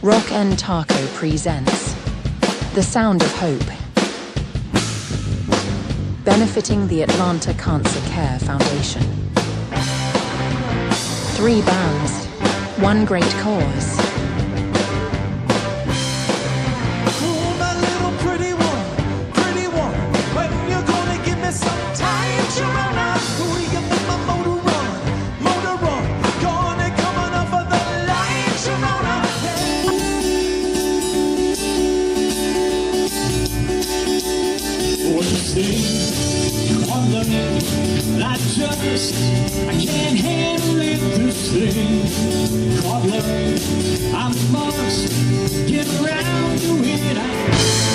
Rock and Taco presents The Sound of Hope, benefiting the Atlanta Cancer Care Foundation. 3 bands, 1 great cause. Oh, my little pretty one, when you're gonna give me some time, Sharona? Will you make my motor run, gonna come on off of the line, Sharona? What you say, on the I can't handle it this thing. Caught luck, I must get around to it.